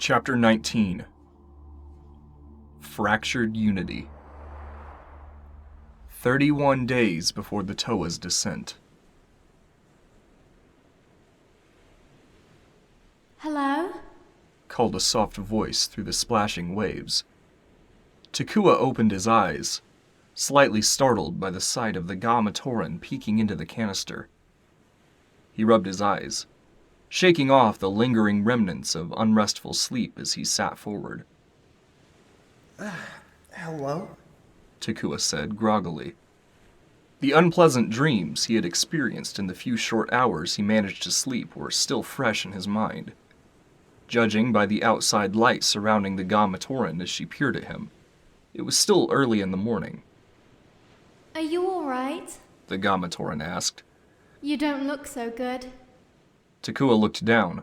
Chapter 19. Fractured Unity. 31 days before the Toa's descent. Hello? Called a soft voice through the splashing waves. Takua opened his eyes, slightly startled by the sight of the Ga-Matoran peeking into the canister. He rubbed his eyes, shaking off the lingering remnants of unrestful sleep as he sat forward. Hello? Takua said groggily. The unpleasant dreams he had experienced in the few short hours he managed to sleep were still fresh in his mind. Judging by the outside light surrounding the Ga-Matoran as she peered at him, it was still early in the morning. Are you alright? The Ga-Matoran asked. You don't look so good. Takua looked down,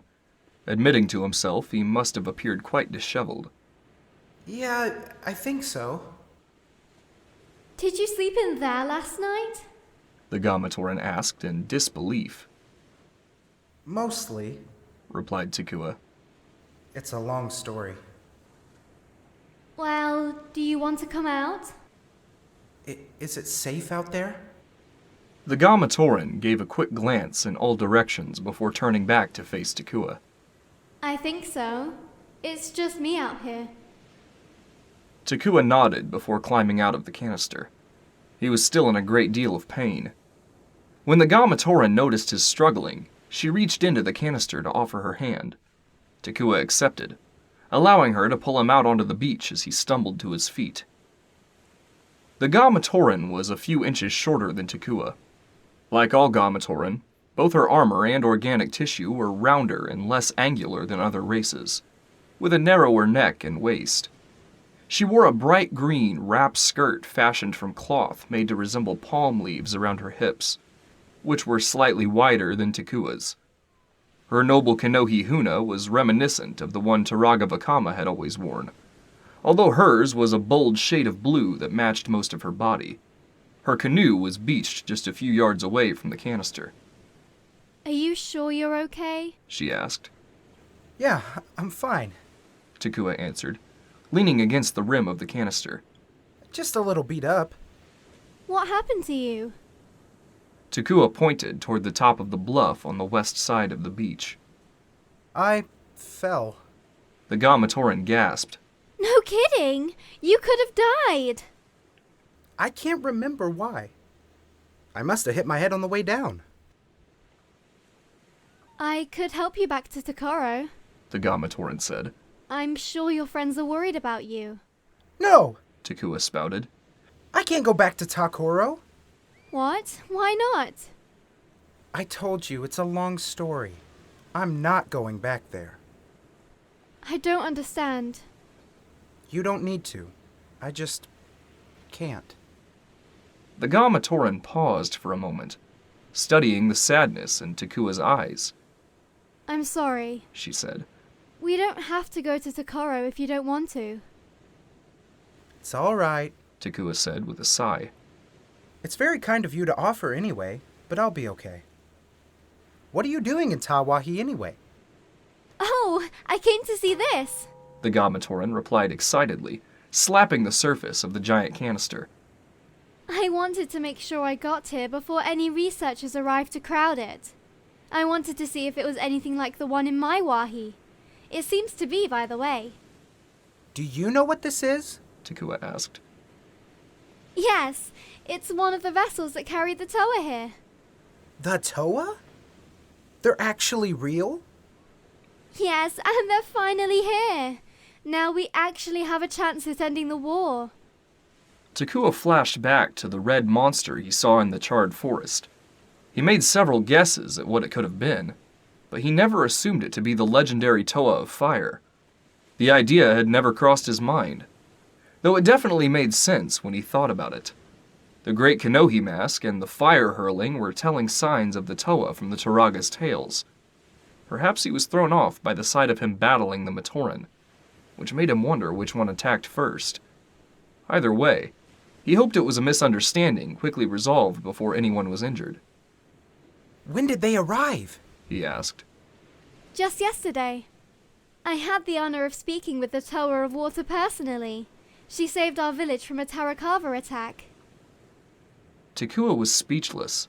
admitting to himself he must have appeared quite disheveled. Yeah, I think so. Did you sleep in there last night? The Ga-Matoran asked in disbelief. Mostly. Replied Takua. It's a long story. Well, do you want to come out? Is it safe out there? The Ga-Matoran gave a quick glance in all directions before turning back to face Takua. I think so. It's just me out here. Takua nodded before climbing out of the canister. He was still in a great deal of pain. When the Ga-Matoran noticed his struggling, she reached into the canister to offer her hand. Takua accepted, allowing her to pull him out onto the beach as he stumbled to his feet. The Ga-Matoran was a few inches shorter than Takua. Like all Ga-Matoran, both her armor and organic tissue were rounder and less angular than other races, with a narrower neck and waist. She wore a bright green wrap skirt fashioned from cloth made to resemble palm leaves around her hips, which were slightly wider than Takua's. Her noble Kanohi Huna was reminiscent of the one Turaga had always worn, although hers was a bold shade of blue that matched most of her body. Her canoe was beached just a few yards away from the canister. Are you sure you're okay? She asked. Yeah, I'm fine. Takua answered, leaning against the rim of the canister. Just a little beat up. What happened to you? Takua pointed toward the top of the bluff on the west side of the beach. I fell. The Ga-Matoran gasped. No kidding! You could have died! I can't remember why. I must have hit my head on the way down. I could help you back to Ga-Koro. The Ga-Matoran said. I'm sure your friends are worried about you. No! Takua spouted. I can't go back to Takoro. What? Why not? I told you, it's a long story. I'm not going back there. I don't understand. You don't need to. I just can't. The Ga-Matoran paused for a moment, studying the sadness in Takua's eyes. I'm sorry, she said. We don't have to go to Ga-Koro if you don't want to. It's all right, Takua said with a sigh. It's very kind of you to offer anyway, but I'll be okay. What are you doing in Tawahi anyway? Oh, I came to see this. The Ga-Matoran replied excitedly, slapping the surface of the giant canister. I wanted to make sure I got here before any researchers arrived to crowd it. I wanted to see if it was anything like the one in my wahi. It seems to be, by the way. Do you know what this is? Takua asked. Yes, it's one of the vessels that carried the Toa here. The Toa? They're actually real? Yes, and they're finally here. Now we actually have a chance at ending the war. Takua flashed back to the red monster he saw in the charred forest. He made several guesses at what it could have been, but he never assumed it to be the legendary Toa of Fire. The idea had never crossed his mind, though it definitely made sense when he thought about it. The great Kanohi mask and the fire hurling were telling signs of the Toa from the Turaga's tales. Perhaps he was thrown off by the sight of him battling the Matoran, which made him wonder which one attacked first. Either way, he hoped it was a misunderstanding quickly resolved before anyone was injured. When did they arrive? He asked. Just yesterday. I had the honor of speaking with the Tower of Water personally. She saved our village from a Turaga attack. Takua was speechless.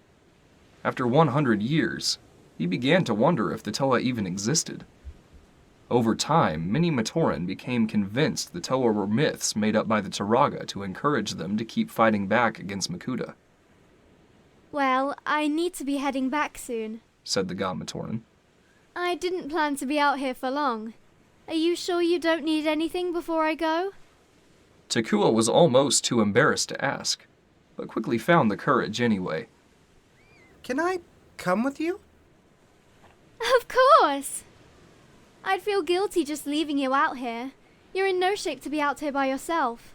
After 100 years, he began to wonder if the Toa even existed. Over time, many Matoran became convinced the Toa were myths made up by the Turaga to encourage them to keep fighting back against Makuta, Well, I need to be heading back soon. said the Ga-Matoran. I didn't plan to be out here for long. Are you sure you don't need anything before I go? Takua was almost too embarrassed to ask, but quickly found the courage anyway. Can I come with you? Of course! I'd feel guilty just leaving you out here. You're in no shape to be out here by yourself.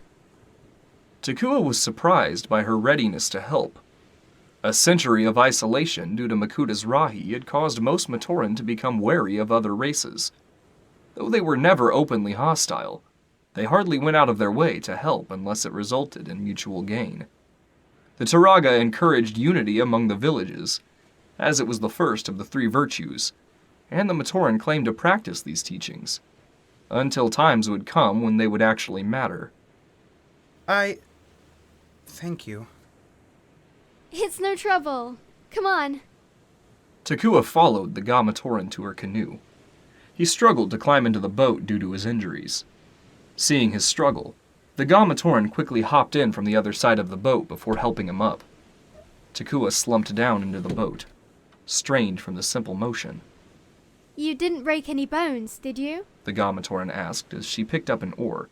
Takua was surprised by her readiness to help. A century of isolation due to Makuta's Rahi had caused most Matoran to become wary of other races. Though they were never openly hostile, they hardly went out of their way to help unless it resulted in mutual gain. The Turaga encouraged unity among the villages, as it was the first of the three virtues, and the Matoran claimed to practice these teachings, until times would come when they would actually matter. Thank you. It's no trouble. Come on. Takua followed the Ga-Matoran to her canoe. He struggled to climb into the boat due to his injuries. Seeing his struggle, the Ga-Matoran quickly hopped in from the other side of the boat before helping him up. Takua slumped down into the boat, strained from the simple motion. You didn't break any bones, did you? The Ga-Matoran asked as she picked up an oar.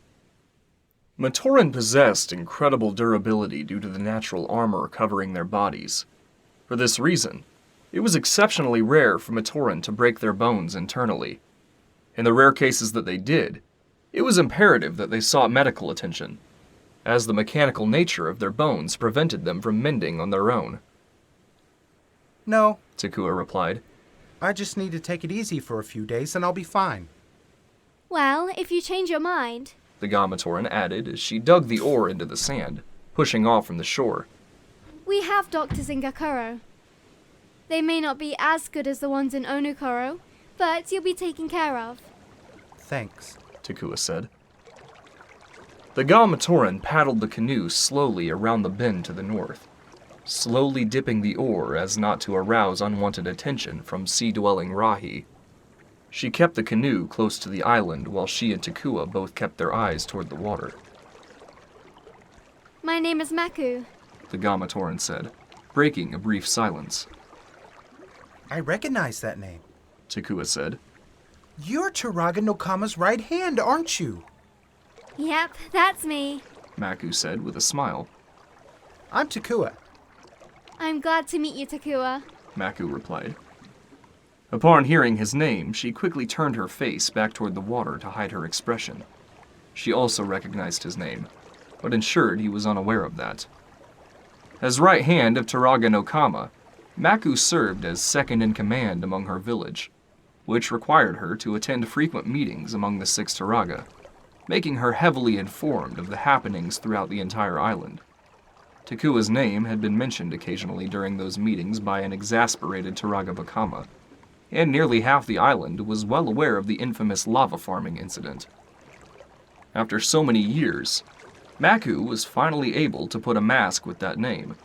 Matoran possessed incredible durability due to the natural armor covering their bodies. For this reason, it was exceptionally rare for Matoran to break their bones internally. In the rare cases that they did, it was imperative that they sought medical attention, as the mechanical nature of their bones prevented them from mending on their own. No, Takua replied. I just need to take it easy for a few days and I'll be fine. Well, if you change your mind. The Ga-Matoran added as she dug the oar into the sand, pushing off from the shore. We have doctors in Ga-Koro. They may not be as good as the ones in Onokoro, but you'll be taken care of. Thanks. Takua said. The Ga-Matoran paddled the canoe slowly around the bend to the north, slowly dipping the oar as not to arouse unwanted attention from sea-dwelling Rahi. She kept the canoe close to the island while she and Takua both kept their eyes toward the water. My name is Maku. The Ga-Matoran said, breaking a brief silence. I recognize that name. Takua said. You're Turaga Nokama's right hand, aren't you? Yep, that's me. Maku said with a smile. I'm Takua. I'm glad to meet you, Takua. Maku replied. Upon hearing his name, she quickly turned her face back toward the water to hide her expression. She also recognized his name, but ensured he was unaware of that. As right hand of Turaga Nokama, Maku served as second in command among her village, which required her to attend frequent meetings among the six Turaga, making her heavily informed of the happenings throughout the entire island. Takua's name had been mentioned occasionally during those meetings by an exasperated Turaga Bakama, and nearly half the island was well aware of the infamous lava farming incident. After so many years, Maku was finally able to put a mask with that name,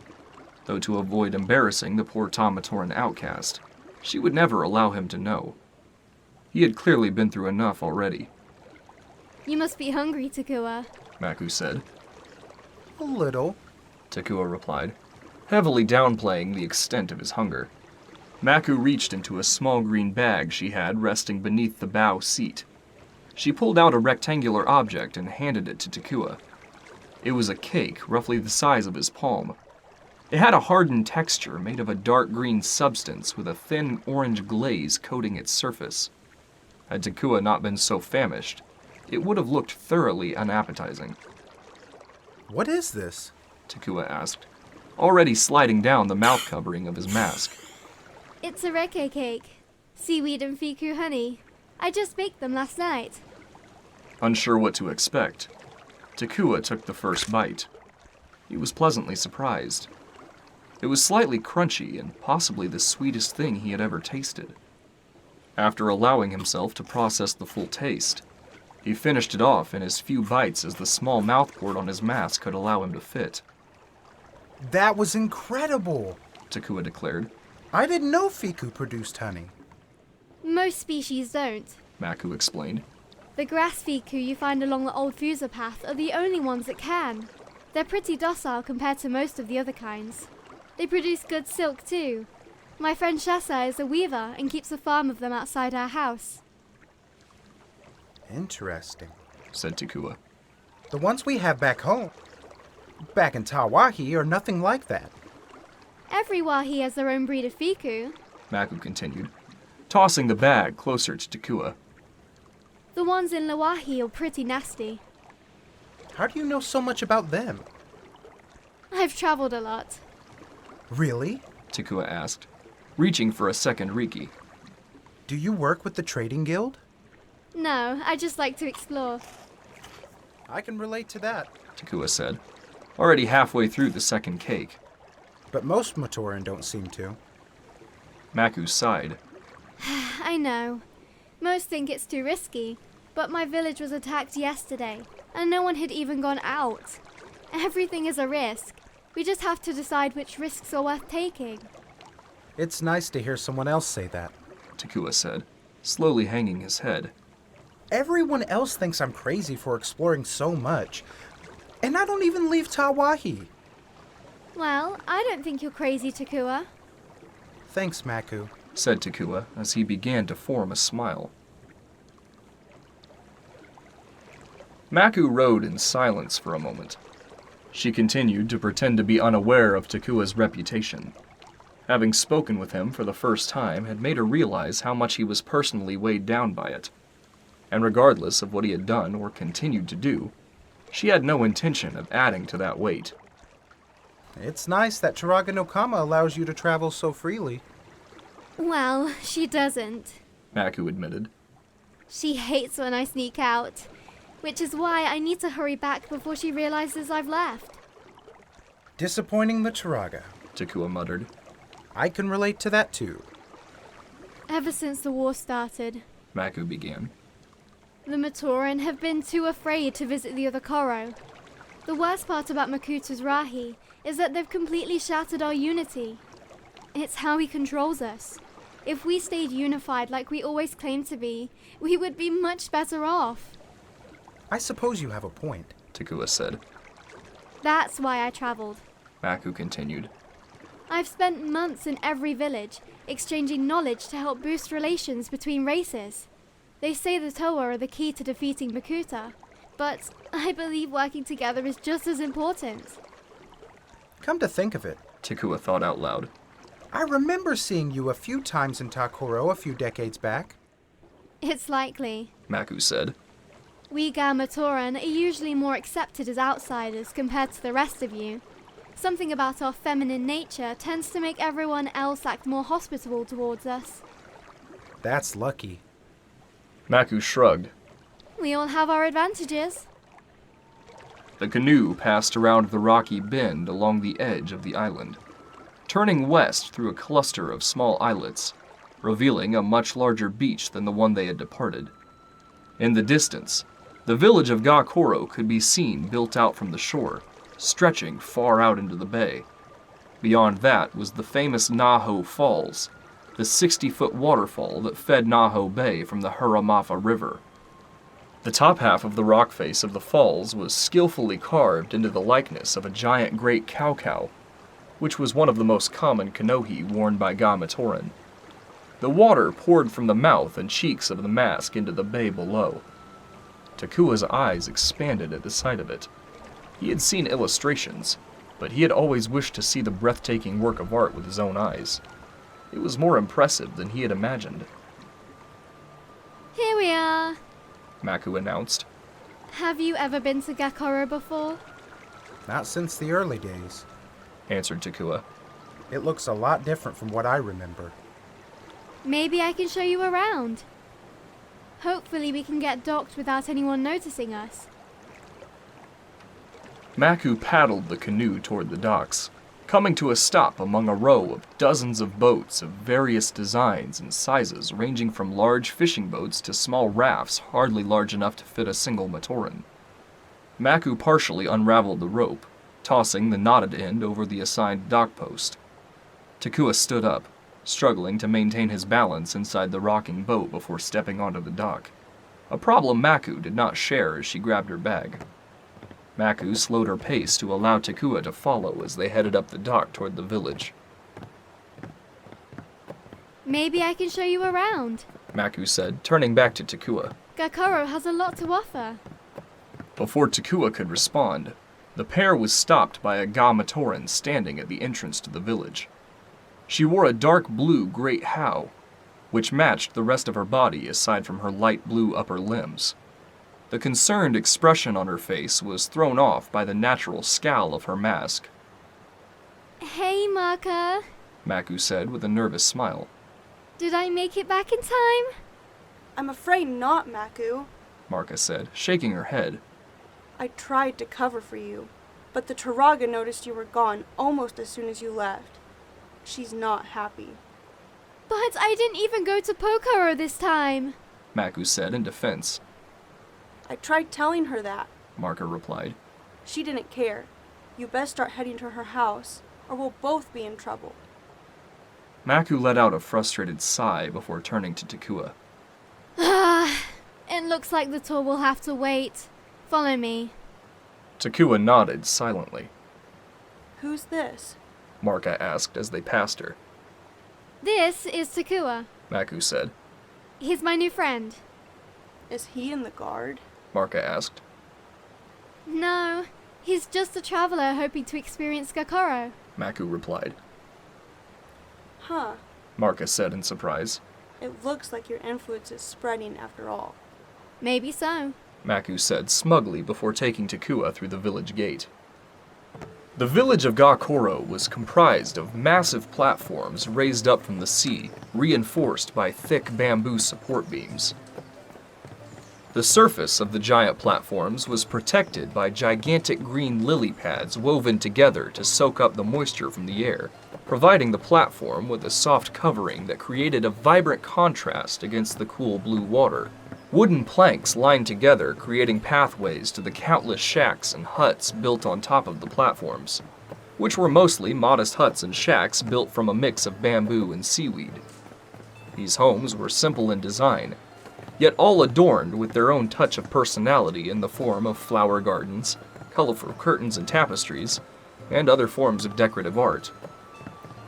though to avoid embarrassing the poor Matoran outcast, she would never allow him to know. He had clearly been through enough already. You must be hungry, Takua. Maku said. A little. Takua replied, heavily downplaying the extent of his hunger. Maku reached into a small green bag she had resting beneath the bow seat. She pulled out a rectangular object and handed it to Takua. It was a cake roughly the size of his palm. It had a hardened texture made of a dark green substance with a thin orange glaze coating its surface. Had Takua not been so famished, it would have looked thoroughly unappetizing. What is this? Takua asked, already sliding down the mouth covering of his mask. It's a reke cake. Seaweed and fiku honey. I just baked them last night. Unsure what to expect, Takua took the first bite. He was pleasantly surprised. It was slightly crunchy and possibly the sweetest thing he had ever tasted. After allowing himself to process the full taste, he finished it off in as few bites as the small mouthport on his mask could allow him to fit. That was incredible, Takua declared. I didn't know Fiku produced honey. Most species don't. Macku explained. The grass fiku you find along the old fuser path are the only ones that can. They're pretty docile compared to most of the other kinds. They produce good silk too. My friend Shessa is a weaver and keeps a farm of them outside our house. Interesting, said Takua. The ones we have back home, back in Tawahi, are nothing like that. Every wahi has their own breed of fiku. Macku continued, tossing the bag closer to Takua. The ones in Lawahi are pretty nasty. How do you know so much about them? I've traveled a lot. Really? Takua asked, reaching for a second Riki. Do you work with the trading guild? No, I just like to explore. I can relate to that. Takua said, already halfway through the second cake. But most Matoran don't seem to. Macku sighed. I know. Most think it's too risky, but my village was attacked yesterday, and no one had even gone out. Everything is a risk. We just have to decide which risks are worth taking. It's nice to hear someone else say that, Takua said, slowly hanging his head. Everyone else thinks I'm crazy for exploring so much, and I don't even leave Tawahi. Well, I don't think you're crazy, Takua. Thanks, Macku, said Takua as he began to form a smile. Macku rode in silence for a moment. She continued to pretend to be unaware of Takua's reputation. Having spoken with him for the first time had made her realize how much he was personally weighed down by it. And regardless of what he had done or continued to do, she had no intention of adding to that weight. It's nice that Turaga Nokama allows you to travel so freely. Well, she doesn't. Macku admitted. She hates when I sneak out, which is why I need to hurry back before she realizes I've left. Disappointing the Turaga, Takua muttered. I can relate to that too. Ever since the war started, Macku began. the Matoran have been too afraid to visit the other Koro. The worst part about Makuta's Rahi is that they've completely shattered our unity. It's how he controls us. If we stayed unified like we always claimed to be, we would be much better off. I suppose you have a point, Takua said. That's why I traveled. Macku continued. I've spent months in every village, exchanging knowledge to help boost relations between races. They say the Toa are the key to defeating Makuta, but I believe working together is just as important. Come to think of it, Takua thought out loud. I remember seeing you a few times in Ga-Koro a few decades back. It's likely. Macku said. We Ga-Matoran are usually more accepted as outsiders compared to the rest of you. Something about our feminine nature tends to make everyone else act more hospitable towards us. That's lucky. Macku shrugged. We all have our advantages. The canoe passed around the rocky bend along the edge of the island, turning west through a cluster of small islets, revealing a much larger beach than the one they had departed. In the distance, the village of Ga-Koro could be seen built out from the shore, stretching far out into the bay. Beyond that was the famous Naho Falls, the 60-foot waterfall that fed Naho Bay from the Huramafa River. The top half of the rock face of the falls was skillfully carved into the likeness of a giant great cow, which was one of the most common kanohi worn by Ga-Matoran. The water poured from the mouth and cheeks of the mask into the bay below. Takua's eyes expanded at the sight of it. He had seen illustrations, but he had always wished to see the breathtaking work of art with his own eyes. It was more impressive than he had imagined. Here we are. Macku announced. Have you ever been to Ga-Koro before? Not since the early days. Answered Takua. It looks a lot different from what I remember. Maybe I can show you around. Hopefully we can get docked without anyone noticing us. Macku paddled the canoe toward the docks, coming to a stop among a row of dozens of boats of various designs and sizes, ranging from large fishing boats to small rafts hardly large enough to fit a single Matoran. Macku partially unraveled the rope, tossing the knotted end over the assigned dock post. Takua stood up, struggling to maintain his balance inside the rocking boat before stepping onto the dock, a problem Macku did not share as she grabbed her bag. Macku slowed her pace to allow Takua to follow as they headed up the dock toward the village. Maybe I can show you around, Macku said, turning back to Takua. Ga-Koro has a lot to offer. Before Takua could respond, the pair was stopped by a Ga-Matoran standing at the entrance to the village. She wore a dark blue great how, which matched the rest of her body aside from her light blue upper limbs. The concerned expression on her face was thrown off by the natural scowl of her mask. Hey, Marka. Macku said with a nervous smile. Did I make it back in time? I'm afraid not, Macku. Marka said, shaking her head. I tried to cover for you, but the Turaga noticed you were gone almost as soon as you left. She's not happy. But I didn't even go to Pokoro this time, Macku said in defense. I tried telling her that, Marka replied. She didn't care. You best start heading to her house, or we'll both be in trouble. Macku let out a frustrated sigh before turning to Takua. It looks like the tour will have to wait. Follow me. Takua nodded silently. Who's this? Marka asked as they passed her. This is Takua. Macku said. He's my new friend. Is he in the guard? Marka asked. No, he's just a traveler hoping to experience Ga-Koro. Macku replied. Huh. Marka said in surprise. It looks like your influence is spreading after all. Maybe so. Macku said smugly before taking Takua through the village gate. The village of Ga-Koro was comprised of massive platforms raised up from the sea, reinforced by thick bamboo support beams. The surface of the giant platforms was protected by gigantic green lily pads woven together to soak up the moisture from the air, providing the platform with a soft covering that created a vibrant contrast against the cool blue water. Wooden planks lined together, creating pathways to the countless shacks and huts built on top of the platforms, which were mostly modest huts and shacks built from a mix of bamboo and seaweed. These homes were simple in design, yet all adorned with their own touch of personality in the form of flower gardens, colorful curtains and tapestries, and other forms of decorative art.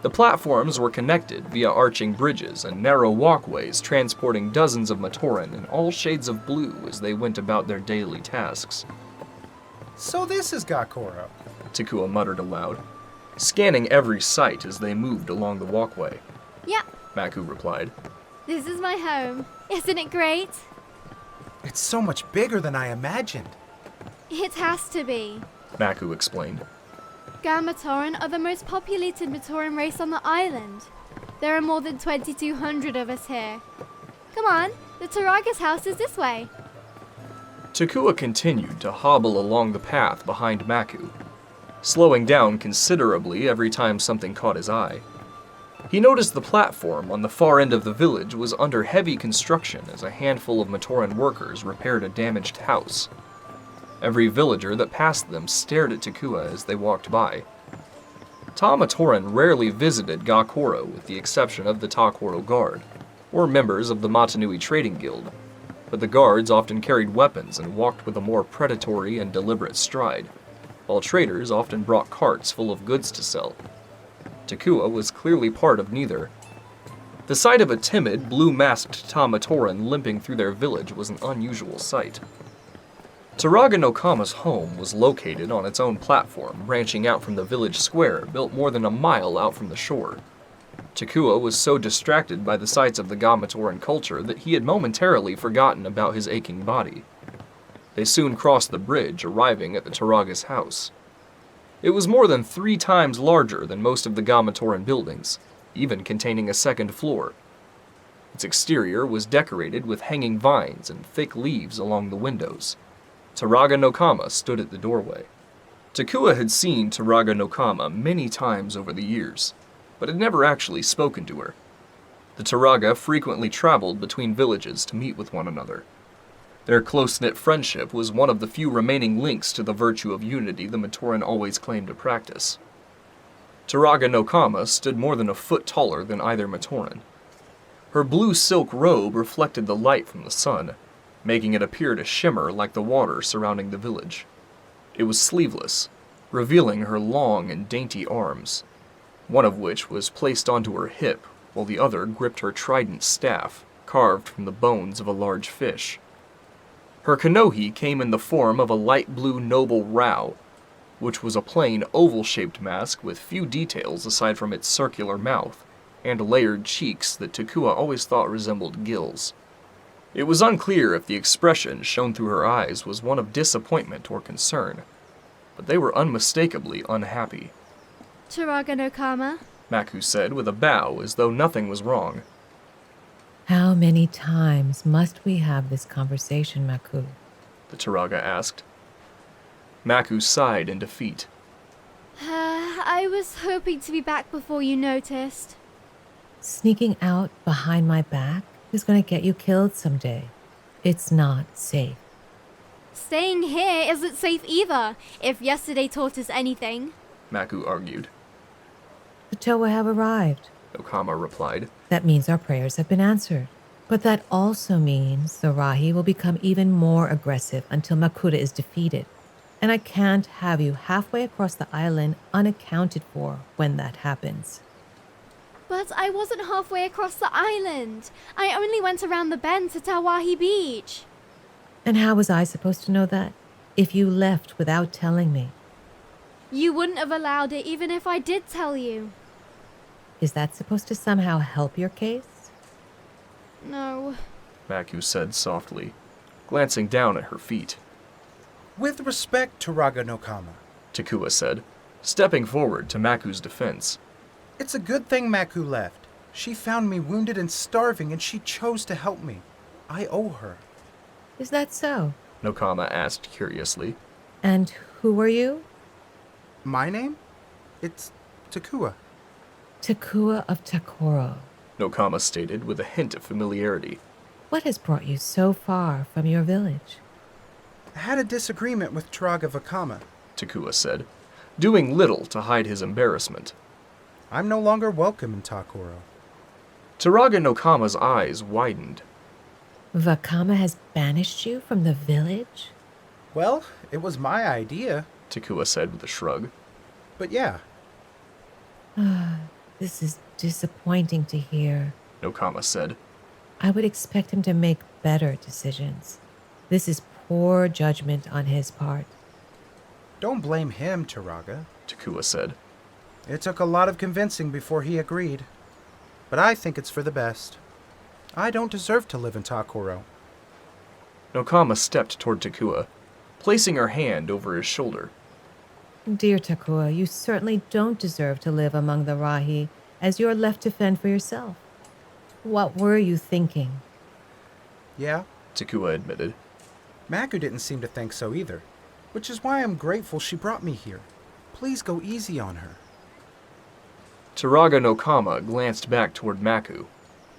The platforms were connected via arching bridges and narrow walkways transporting dozens of Matoran in all shades of blue as they went about their daily tasks. So this is Ga-Koro. Takua muttered aloud, scanning every sight as they moved along the walkway. Yep, Macku replied. this is my home. Isn't it great? It's so much bigger than I imagined. It has to be. Macku explained. Ga-Matoran are the most populated Matoran race on the island. There are more than 2,200 of us here. Come on, the Turaga's house is this way. Takua continued to hobble along the path behind Macku, slowing down considerably every time something caught his eye. He noticed the platform on the far end of the village was under heavy construction as a handful of Matoran workers repaired a damaged house. Every villager that passed them stared at Takua as they walked by. Matoran rarely visited Ga-Koro with the exception of the Takoro Guard, or members of the Motunui Trading Guild, but the guards often carried weapons and walked with a more predatory and deliberate stride, while traders often brought carts full of goods to sell. Takua was clearly part of neither. The sight of a timid, blue-masked Matoran limping through their village was an unusual sight. Turaga Nokama's home was located on its own platform, branching out from the village square, built more than a mile out from the shore. Takua was so distracted by the sights of the Ga-Matoran culture that he had momentarily forgotten about his aching body. They soon crossed the bridge, arriving at the Turaga's house. It was more than 3 times larger than most of the Ga-Matoran buildings, even containing a second floor. Its exterior was decorated with hanging vines and thick leaves along the windows. Turaga Nokama stood at the doorway. Takua had seen Turaga Nokama many times over the years, but had never actually spoken to her. The Turaga frequently traveled between villages to meet with one another. Their close-knit friendship was one of the few remaining links to the virtue of unity the Matoran always claimed to practice. Turaga Nokama stood more than a foot taller than either Matoran. Her blue silk robe reflected the light from the sun, making it appear to shimmer like the water surrounding the village. It was sleeveless, revealing her long and dainty arms, one of which was placed onto her hip while the other gripped her trident staff, carved from the bones of a large fish. Her kanohi came in the form of a light blue noble rao, which was a plain oval-shaped mask with few details aside from its circular mouth and layered cheeks that Takua always thought resembled gills. It was unclear if the expression shown through her eyes was one of disappointment or concern, but they were unmistakably unhappy. Turaga Nokama? Macku said with a bow as though nothing was wrong. How many times must we have this conversation, Macku? The Turaga asked. Macku sighed in defeat. I was hoping to be back before you noticed. Sneaking out behind my back is going to get you killed someday. It's not safe. Staying here isn't safe either, if yesterday taught us anything. Macku argued. The Toa have arrived. Nokama replied. That means our prayers have been answered. But that also means the Rahi will become even more aggressive until Makuta is defeated. And I can't have you halfway across the island unaccounted for when that happens. But I wasn't halfway across the island. I only went around the bend to Tawahi Beach. And how was I supposed to know that? If you left without telling me. You wouldn't have allowed it even if I did tell you. Is that supposed to somehow help your case? No. Macku said softly, glancing down at her feet. With respect, Turaga Nokama. Takua said, stepping forward to Macku's defense. It's a good thing Macku left. She found me wounded and starving, and she chose to help me. I owe her. Is that so? Nokama asked curiously. And who are you? My name? It's Takua. Takua of Ga-Koro. Nokama stated with a hint of familiarity. What has brought you so far from your village? I had a disagreement with Turaga Vakama. Takua said, doing little to hide his embarrassment. I'm no longer welcome in Ga-Koro. Turaga Nokama's eyes widened. Vakama has banished you from the village? Well, it was my idea, Takua said with a shrug. but yeah. This is disappointing to hear. Nokama said. I would expect him to make better decisions. This is poor judgment on his part. Don't blame him, Turaga. Takua said. It took a lot of convincing before he agreed. But I think it's for the best. I don't deserve to live in Ga-Koro. Nokama stepped toward Takua, placing her hand over his shoulder. Dear Takua, you certainly don't deserve to live among the Rahi, as you're left to fend for yourself. What were you thinking? Yeah, Takua admitted. Macku didn't seem to think so either, which is why I'm grateful she brought me here. Please go easy on her. Turaga Nokama glanced back toward Macku,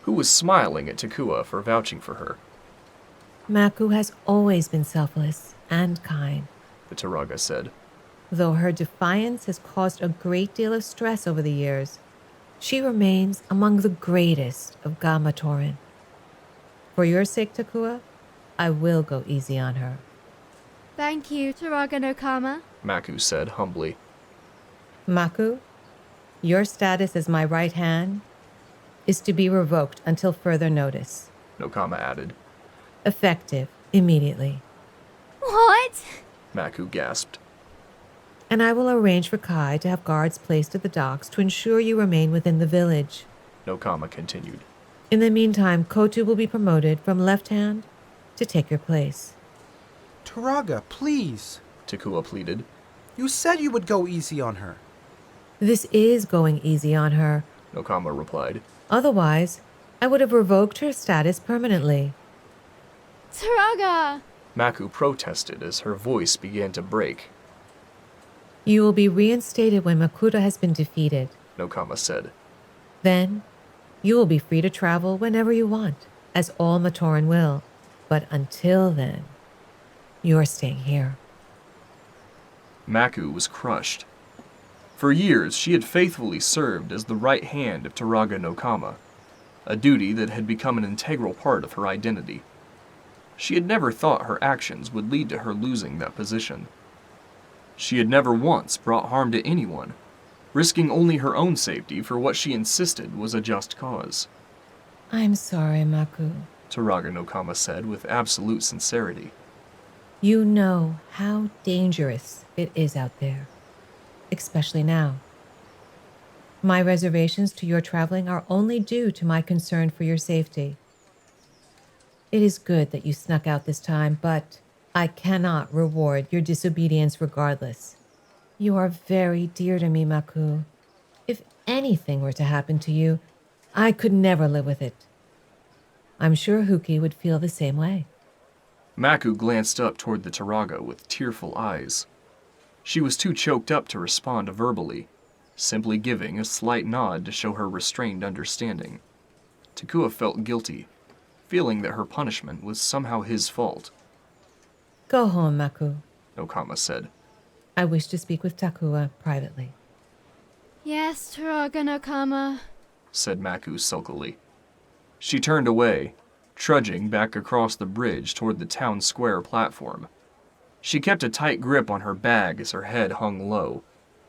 who was smiling at Takua for vouching for her. Maku has always been selfless and kind. The Turaga said. Though her defiance has caused a great deal of stress over the years, she remains among the greatest of Ga-Matoran. For your sake, Takua, I will go easy on her. Thank you, Turaga Nokama. Macku said humbly. Maku, your status as my right hand is to be revoked until further notice. Nokama added. Effective immediately. What? Macku gasped. And I will arrange for Kai to have guards placed at the docks to ensure you remain within the village. Nokama continued. In the meantime, Kotu will be promoted from left hand to take your place. Turaga, please. Takua pleaded. You said you would go easy on her. This is going easy on her. Nokama replied. Otherwise, I would have revoked her status permanently. Turaga! Macku protested as her voice began to break. You will be reinstated when Makuta has been defeated. Nokama said. Then, you will be free to travel whenever you want, as all Matoran will. But until then, you are staying here. Macku was crushed. For years, she had faithfully served as the right hand of Turaga Nokama, a duty that had become an integral part of her identity. She had never thought her actions would lead to her losing that position. She had never once brought harm to anyone, risking only her own safety for what she insisted was a just cause. I'm sorry, Maku. Turaga Nokama said with absolute sincerity. You know how dangerous it is out there, especially now. My reservations to your traveling are only due to my concern for your safety. It is good that you snuck out this time, but I cannot reward your disobedience regardless. You are very dear to me, Maku. If anything were to happen to you, I could never live with it. I'm sure Huki would feel the same way. Macku glanced up toward the Turaga with tearful eyes. She was too choked up to respond verbally, simply giving a slight nod to show her restrained understanding. Takua felt guilty, feeling that her punishment was somehow his fault. Go home, Maku, Nokama said. I wish to speak with Takua privately. Yes, Turaga Nokama. Said Macku sulkily. She turned away, trudging back across the bridge toward the town square platform. She kept a tight grip on her bag as her head hung low,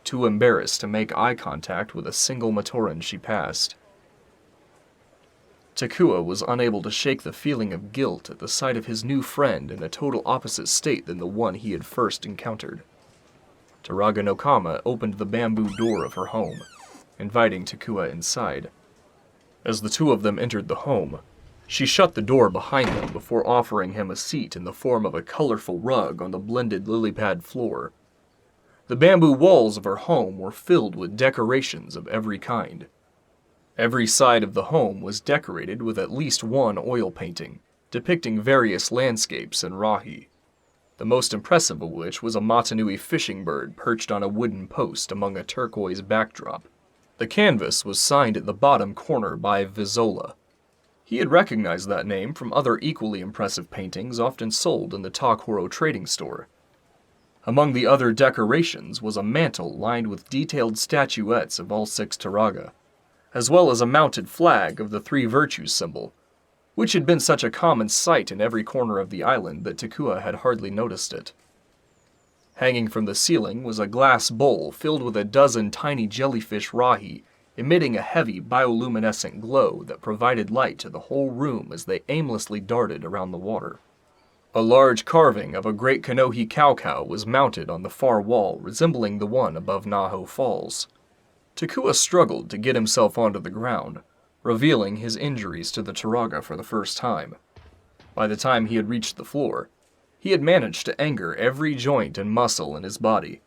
too embarrassed to make eye contact with a single Matoran she passed. Takua was unable to shake the feeling of guilt at the sight of his new friend in a total opposite state than the one he had first encountered. Turaga Nokama opened the bamboo door of her home, inviting Takua inside. As the two of them entered the home, she shut the door behind them before offering him a seat in the form of a colorful rug on the blended lily pad floor. The bamboo walls of her home were filled with decorations of every kind. Every side of the home was decorated with at least one oil painting, depicting various landscapes and rahi, the most impressive of which was a Motunui fishing bird perched on a wooden post among a turquoise backdrop. The canvas was signed at the bottom corner by Vizola. He had recognized that name from other equally impressive paintings often sold in the Ga-Koro trading store. Among the other decorations was a mantle lined with detailed statuettes of all six Turaga, as well as a mounted flag of the three virtues symbol, which had been such a common sight in every corner of the island that Takua had hardly noticed it. Hanging from the ceiling was a glass bowl filled with a dozen tiny jellyfish rahi, emitting a heavy bioluminescent glow that provided light to the whole room as they aimlessly darted around the water. A large carving of a great Kanohi cow was mounted on the far wall, resembling the one above Naho Falls. Takua struggled to get himself onto the ground, revealing his injuries to the Turaga for the first time. By the time he had reached the floor, he had managed to anger every joint and muscle in his body.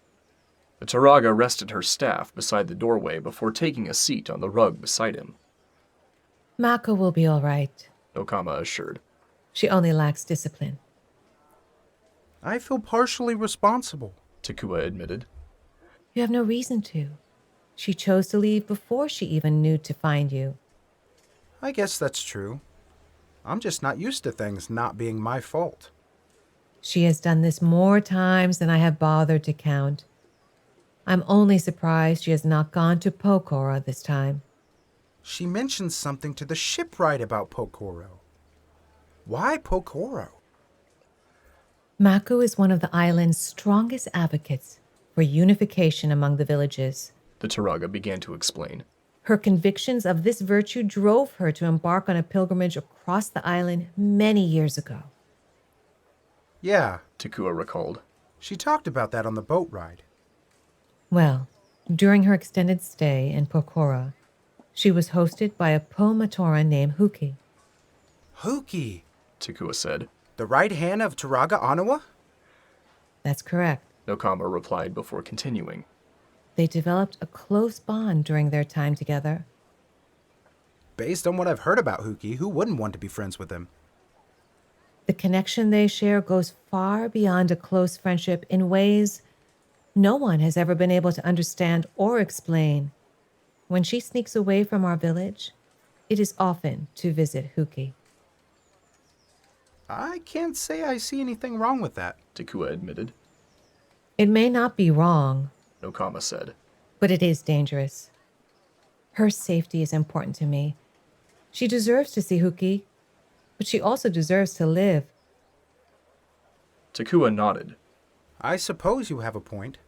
The Turaga rested her staff beside the doorway before taking a seat on the rug beside him. Maku will be all right, Nokama assured. She only lacks discipline. I feel partially responsible. Takua admitted. You have no reason to. She chose to leave before she even knew to find you. I guess that's true. I'm just not used to things not being my fault. She has done this more times than I have bothered to count. I'm only surprised she has not gone to Pokora this time. She mentioned something to the shipwright about Pokoro. Why Pokoro? Maku is one of the island's strongest advocates for unification among the villages. The Turaga began to explain. Her convictions of this virtue drove her to embark on a pilgrimage across the island many years ago. Yeah, Takua recalled. she talked about that on the boat ride. Well, during her extended stay in Pokora, she was hosted by a Po-Matoran named Huki. Huki, Takua said. the right hand of Turaga Anawa? That's correct. Nokama replied before continuing. They developed a close bond during their time together. Based on what I've heard about Huki, who wouldn't want to be friends with him? The connection they share goes far beyond a close friendship in ways No one has ever been able to understand or explain. When she sneaks away from our village, it is often to visit Huki. I can't say I see anything wrong with that. Takua admitted. It may not be wrong, Nokama said. but it is dangerous. Her safety is important to me. She deserves to see Huki, but she also deserves to live. Takua nodded. I suppose you have a point.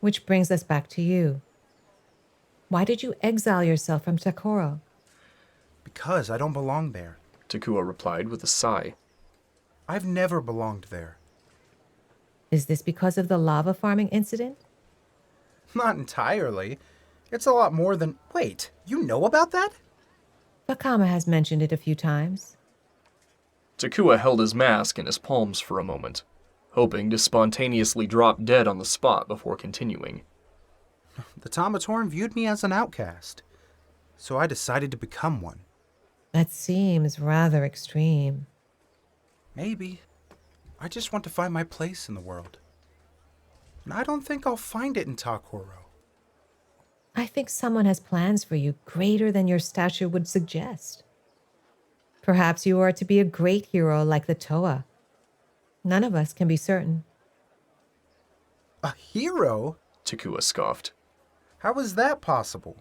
Which brings us back to you. Why did you exile yourself from Ga-Koro? Because I don't belong there. Takua replied with a sigh. I've never belonged there. Is this because of the lava farming incident? Not entirely. It's a lot more than... Wait, you know about that? Nokama has mentioned it a few times. Takua held his mask in his palms for a moment, hoping to spontaneously drop dead on the spot before continuing. The Tamatoran viewed me as an outcast, so I decided to become one. That seems rather extreme. Maybe. I just want to find my place in the world. And I don't think I'll find it in Takoro. I think someone has plans for you greater than your stature would suggest. Perhaps you are to be a great hero like the Toa. None of us can be certain. A hero? Takua scoffed. How is that possible?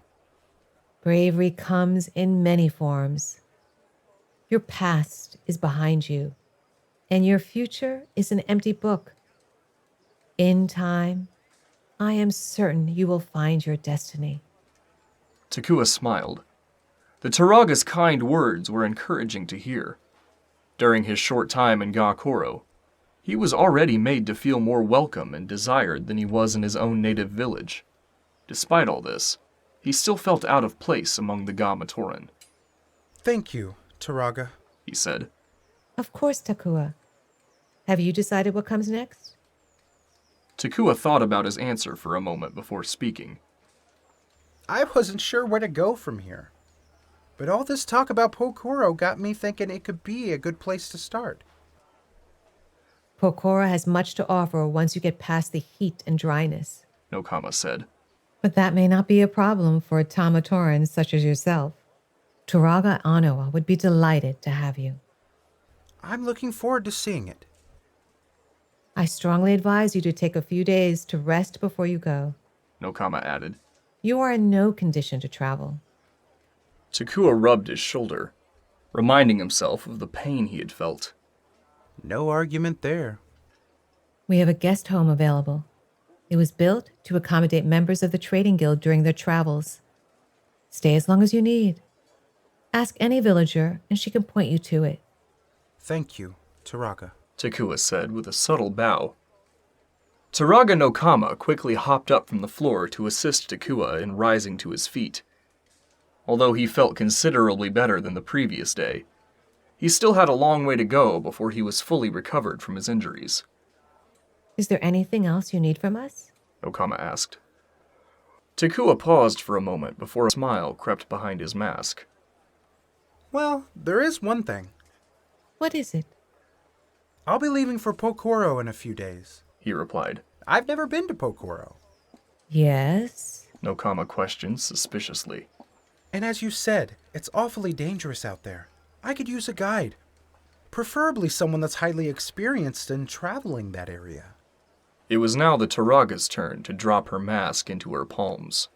Bravery comes in many forms. Your past is behind you, and your future is an empty book. In time, I am certain you will find your destiny. Takua smiled. The Turaga's kind words were encouraging to hear. During his short time in Ga-Koro, he was already made to feel more welcome and desired than he was in his own native village. Despite all this, he still felt out of place among the Ga-Matoran. Thank you, Turaga, he said. Of course, Takua. Have you decided what comes next? Takua thought about his answer for a moment before speaking. I wasn't sure where to go from here. But all this talk about Pokoro got me thinking it could be a good place to start. Pokora has much to offer once you get past the heat and dryness. Nokama said. But that may not be a problem for a Tamatoran such as yourself. Turaga Anoa would be delighted to have you. I'm looking forward to seeing it. I strongly advise you to take a few days to rest before you go. Nokama added. You are in no condition to travel. Takua rubbed his shoulder, reminding himself of the pain he had felt. No argument there. We have a guest home available. It was built to accommodate members of the trading guild during their travels. Stay as long as you need. Ask any villager and she can point you to it. Thank you, Turaga, Takua said with a subtle bow. Turaga Nokama quickly hopped up from the floor to assist Takua in rising to his feet. Although he felt considerably better than the previous day, he still had a long way to go before he was fully recovered from his injuries. Is there anything else you need from us? Nokama asked. Takua paused for a moment before a smile crept behind his mask. Well, there is one thing. What is it? I'll be leaving for Pokoro in a few days, he replied. I've never been to Pokoro. Yes? Nokama questioned suspiciously. And as you said, it's awfully dangerous out there. I could use a guide. Preferably someone that's highly experienced in traveling that area. It was now the Turaga's turn to drop her mask into her palms.